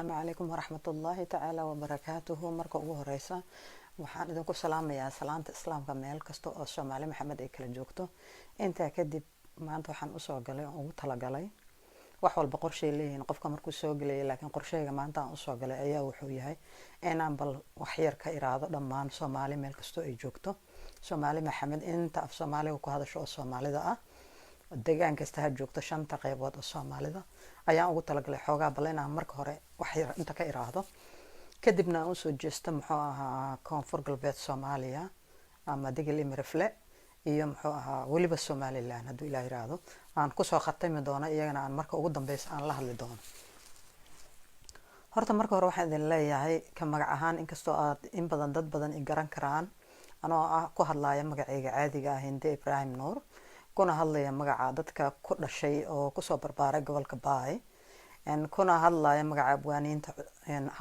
السلام عليكم ورحمة الله تعالى وبركاته. marka ugu horeysa waxaan idinku salaamayaa salaanta islaamka meel kasto oo Soomaali Maxamed ay kala joogto. inta kadib maanta waxaan u soo galay oo ugu tala galay wax walba qorshe leeyahay qofka markuu soo galay, laakiin qorsheyga maanta aan u soo galay ayaa wuxuu yahay inaan bal wax yar ka iraado dhammaan Soomaali meel kasto ay joogto. Soomaali Maxamed inta af Soomaaliga ku hadasho oo Soomaalida ah deegaan kasta ha joogto shanta qaybood oo Soomaalida ayaan ugu tala galay xoogaa bal inaan marka hore wax yar inta ka iraado kadibna aan soo jeesto muxuu ahaa koonfur galbeed Soomaaliya ama Digil Mirifle iyo muxuu ahaa waliba Somaliland hadduu Ilaahay yiraahdo aan ku soo khatami doono iyagana aan marka ugu dambeys aan la hadli doono. horta marka hore waxaan idin leeyahay ka magac ahaan inkastoo aad in badan dad badan i garan karaan anoo ah ku hadlaaya magacayga caadiga ah Hinde Ibrahim Nuur kuna hadlaya magaca dadka ku dhashay oo ku soo barbaaray gobolka Baay kuna hadlaya magaca abwaaniinta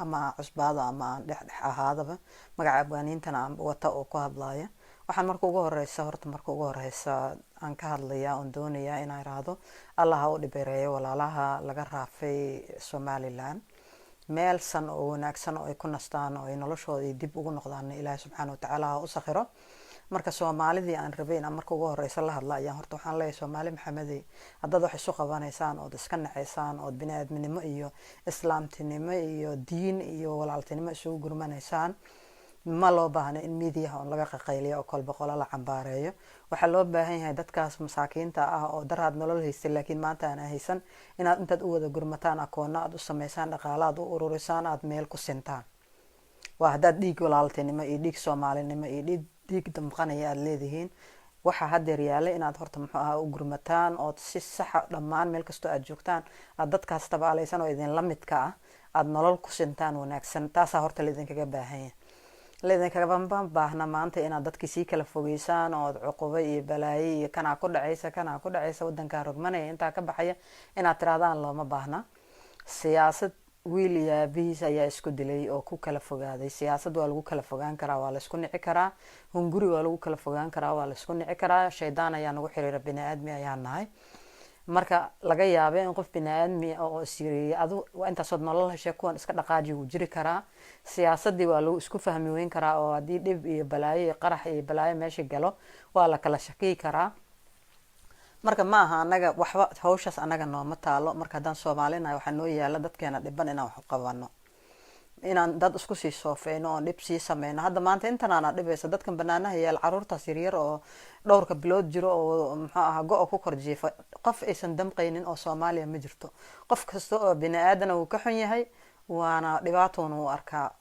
ama cusbaada ama dhex ahaadaba magaca abwaaniintana aan wata oo ku hadlaya. waxaan marka ugu horeysa aan ka hadlaya oo doonaya inaan iraado Allah ha u dhibeereeyo walaalaha laga raafay Somaliland meel san oo wanaagsan oo ay ku nastaan oo ay noloshooda dib ugu noqdaan Ilaahay subxaanahu wa ta'aala u sakhiro. marka Soomaalidii aan rabay inaan marka ugu horeysa la hadla ayaan horta waxaan leeyahay Soomaali Maxamed haddaad wax isu qabanaysaan oo iska naceysaan oo bini'aadminimo iyo islaamtinimo iyo diin iyo walaaltinimo isugu gurmanaysaan ma loo baahna in media oo laga qaqayliyo oo kolba qola la cambaareeyo. waxa loo baahan yahay dadkaas masaakiinta ah oo daraad nolol haystay laakiin maanta aan haysan inaad intaad u wada gurmataan akoona aad u sameysaan dhaqaalaad u ururisaan aad meel ku sintaan. waa haddaad dhiig walaaltinimo iyo dhiig Soomaalinimo iyo dhiig damqanaya aad leedihiin waxa hadeer yaala inaad horta muxuu ahaa u gurmataan oo si sax ah dhammaan meel kasto aad joogtaan aad dadkaas tabaalaysan oo idin la midka ah aad nolol ku sintaan wanaagsan. taasa horta la idinkaga baahan yahay leedinkaga baahna maanta inaad dadkii si kala fogeysaan oo cuqubo iyo balaayo iyo kana ku dhacaysa wadanka rogmanaya inta ka baxaya inaad tiraadaan looma baahna. siyaasad wiil iyo aabihiis ayaa isku dilay oo ku kala fogaaday. siyaasad waa lagu kala fogaan karaa, waa la isku nici karaa. hunguri waa lagu kala fogaan karaa, waa la isku nici karaa. shaydaan ayaa nagu xiriira bini'aadmi ayaa nahay. marka laga yaabay in qof bini'aadmi oo siriyay adu intaas oo nolol heshay kuwan iska dhaqaaji uu jiri karaa. siyaasadii waa lagu isku fahmi weyn karaa oo hadii dhib iyo balaayo iyo qarax iyo balaayo meesha galo waa la kala shaqeey karaa. marka ma aha anaga waxba hawshaas anaga nooma taalo. marka hadaan Soomaalinahay waxa noo yaala dadkeena dhiban inaan wax qabano inaan dad isku sii soofeyno oo dhib sii sameeyno. hadda maanta intaan aan dhibayso dadkan banaanaha yaal caruurtaas yaryar oo dhowrka bilood jiro oo muxuu ahaa go ku kor jiifa qof aysan damqaynin oo Soomaaliya ma jirto. qof kasta oo bini'aadan uu ka xun yahay waana dhibaatoon uu arkaa.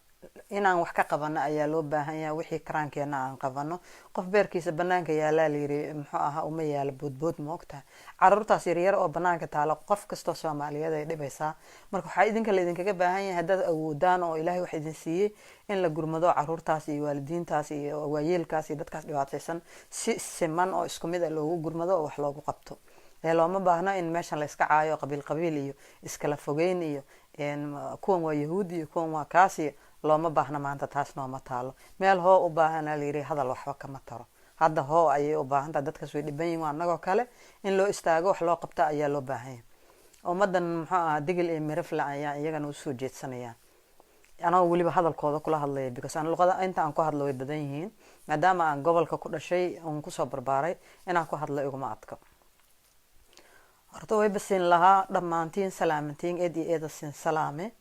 inaan wax ka qabano ayaa loo baahan yahay wixii karaankeena aan qabano. qof beerkiisa banaanka yaala leeyahay muxuu ahaa uma yaala boodbood ma ogtahay. caruurtaas yaryar oo banaanka taalo qof kasta Soomaaliyeed ay dhibaysaa. marka waxa idinka la idinkaga baahan yahay haddaad awoodaan oo Ilaahay wax idin siiyay in la gurmado caruurtaas iyo waalidiintaas iyo waayeelkaas iyo dadkaas dhibaataysan si siman oo isku mid ah loogu gurmado oo wax loogu qabto. looma baahna in meeshan la iska caayo qabiil iyo iskala fogeyn iyo kuwan waa Yahuudi iyo kuwan waa kaasi looma baahna maanta taas nooma taalo. meel hoo u baahan la yiri hadal waxba kama taro. hadda hoo ayay u baahan tahay dadka soo dhiban yihiin anagoo kale in loo istaago wax loo qabta ayaa loo baahan yahay. ummadan muxuu ahaa Digil Mirifle ayaa iyagana u soo jeedsanayaan anoo waliba hadalkooda kula hadlaya because aan luqada inta aan ku hadlo way badan yihiin maadaama aan gobolka ku dhashay oo ku soo barbaaray inaan ku hadlo iguma adka. horta way basin lahaa dhammaantiin salaamantiin eeda sin salaame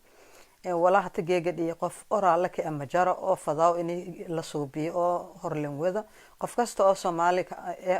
walaha tageegad iyo qof oraale ka ama jaro oo fadaaw in la suubiyo oo horlan wada qof kasta oo Soomaali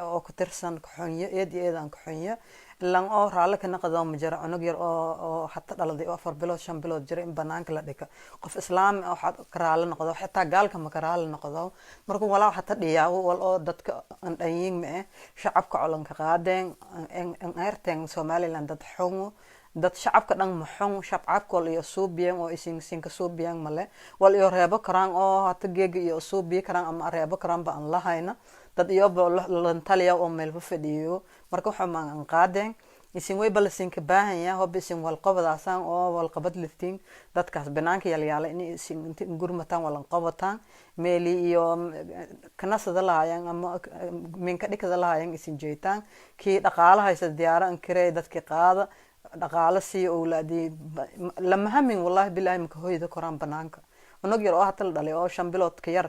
oo ku tirsan xunyo eedan xunyo lan oo raale ka naqdo ma jaro anug yar oo hatta dhaladay 4 bilood 5 bilood jira in banaanka la dhiga qof islaam oo karaale noqdo xitaa gaalka ma karaale noqdo. marka walaa hatta dhiyaawo wal oo dadka dhanyiin ma shacabka colanka qaadeen in airteen Somaliland dad xungo dad shacabka dhan maxon shacabka iyo suubiyan oo isin ka suubiyan male wal iyo reebo karaan oo hata geega iyo suubiye karaan ama reebo karaan ba aan lahayna dad iyo lantaliya oo meel fadhiyo. marka waxa maan qaadeen isin way balasin ka baahan yahay oo bisin wal qabadaasan oo wal qabad liftiin dadkaas banaanka yaala in isin gurmataan wal qabataan meeli iyo kanasada lahaayeen ama minka dhikada lahaayeen isin jeetaan ki dhaqaalaha haysa diyaaran kirey dadkii qaada dhaqaale siiyo awlaadii lama hamin wallahi bilaahi maka hooyada koraan banaanka unog yar oo hata la dhalay oo 5 bilood ka yar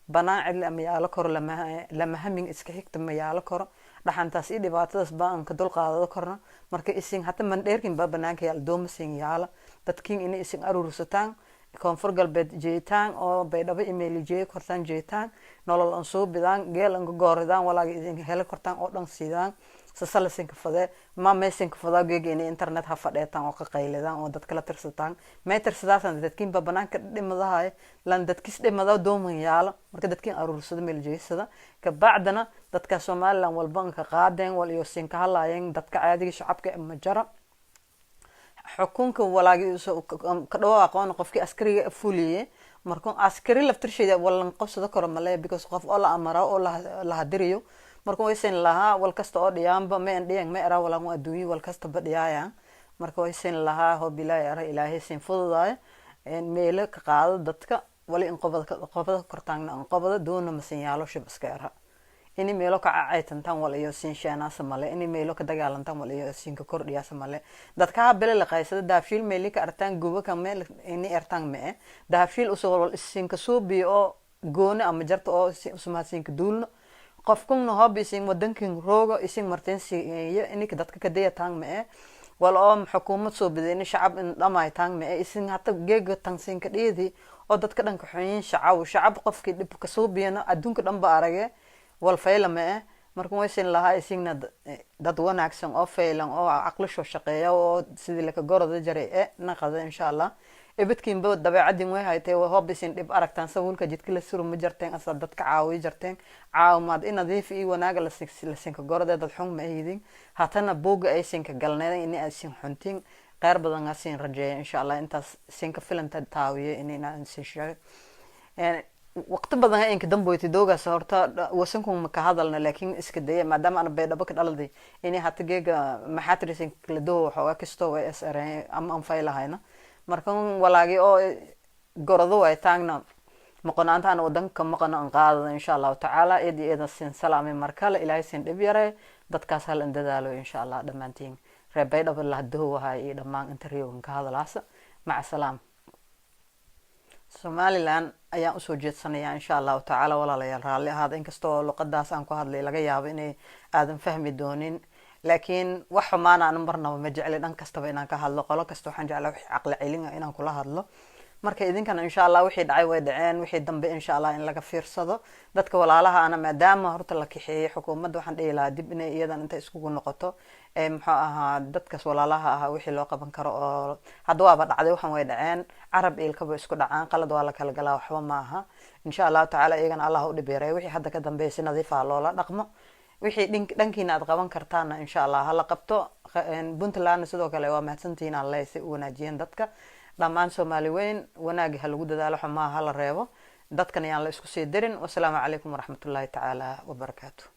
banaan cid lama yaalo koro lama hamin iska xigta ma yaalo koro dhaxantaas iyo dhibaatadaas baan ka dul qaadado korna marka isin hata man dheerkin ba banaanka yaal doomasin yaala dadkiin inay isin aruursataan koonfur galbeed jeetaan oo baydhabo email jee kortaan jeetaan nolol aan soo bidaan geel aan gooridaan walaaga idin heli kortaan oo dhan sidaan sasalasin ka fadee ma meesin ka fadaa geeg in internet ha fadheetaan oo ka qayladaan oo dadka la tirsataan ma tirsadaan dadkiin ba banaanka dhimadahay lan dadkiis dhimada dooman yaala marka dadkiin aruursada meel jeesada ka bacdana dadka Soomaaliland walban ka qaadeen wal iyo sin ka halaayeen dadka caadiga shacabka ma jara xukunka walaagi ka dhaw aqoon qofkii askariga fuliye markuu askari laftirsheeda walan qosada karo malay because qof oo la amara oo la hadiriyo markuu aysan laha wal kasta oo dhiyaanba ma indhiyeen ma era wala adduunyo wal kasta badiyaya markuu aysan laha ho bilaa ara ilaahay sin fududaay in meel ka qaado dadka wali in qobada kortaagna in qobada doona masin yaalo shib iska era ini meelo ka caaytantan wal iyo sin sheena samale ini meelo ka dagaalantan wal iyo sin ka kordhiya samale dadka beel la qaysada daafil meeli ka artaan guba ka meel ini ertan me daafil usoo sin ka suubi oo goona ama jarto oo usmaasin ka duulno qofkuna hobby sin wadankan rooga isin martensi iyo ini ka dadka ka deeytaan me wal oo xukuumad soo bideen shacab in dhamaytaan me isin hata geega tansin ka dheedi oo dadka dhanka xooyin shacab qofkii dib ka soo biyana adduunka dhan ba aragay wal faylama markuu aysan lahaa isigna dad wanaagsan oo faylan oo aqli soo shaqeeya oo sidii la ka gorada jaray naqada insha Allah ibadkiin baa dabeecadin way haytay hobbisin dib aragtaan sawulka jidka la suro ma jarteen asad dadka caawi jarteen caawimad in nadiif iyo wanaag la sin ka gorada dad xun ma aydin hatana booga aysan ka galnay in ay sin xuntiin qaar badan asin rajeeyo insha Allah intaas sin ka filanta taawiye inayna sin sheeg waqti badan ay inka damboyti dooga horta wasanku ma ka hadalna laakiin iska day maadaama aan baydhabo ka dhalday inay hata geega maxaatrisin kala doo waxa kasto way SR am faylahayna markan walaagi oo gorado way taagna maqonaantaan wadanka maqana aan qaadada insha Allah taala eeda sin salaami markale ilaahay sin dhib yare dadkaas hal indadaalo insha Allah dhamaantiin reer baydhabo la doo wahay dhamaan interview ka hadalaasa maca salaam Somaliland ayaa u soo jeedsanaya insha Allah taala walaalayaal raali ahaad inkastoo luqadaas aan ku hadlay laga yaabo inay aadan fahmi doonin laakiin wax xumaana aan marnaba ma jecel dhan kastaba inaan ka hadlo qolo kasto waxaan jeclaa wixii aqli cilin inaan kula hadlo marka idinkan insha Allah wixii dhacay way dhaceen wixii dambe insha Allah in laga fiirsado dadka walaalaha ana maadaama horta la kixiyay xukuumadda waxaan dheelaa dib inay iyadan inta isku noqoto muxuu ahaa dadkaas walaalaha ah wixii loo qaban karo oo hadda waaba dhacday waxaan way dhaceen arab eelkaba isku dhacaan qalad waa la kala galaa waxba ma aha insha Allah taala iyagan Allah u dhibeeray wixii hadda ka dambeeyay nadiif ah loola dhaqmo wixii dhankiina aad qaban kartaan insha Allah hala qabto Puntland sidoo kale waa mahadsantiin Allah si wanaajiyeen dadka dhamaan Soomaali weyn wanaag ha lagu dadaalo xumaa ha la reebo dadkan ayaan la isku sii dirin wassalaamu calaykum waraxmatullaahi tacaala wabarakaatuh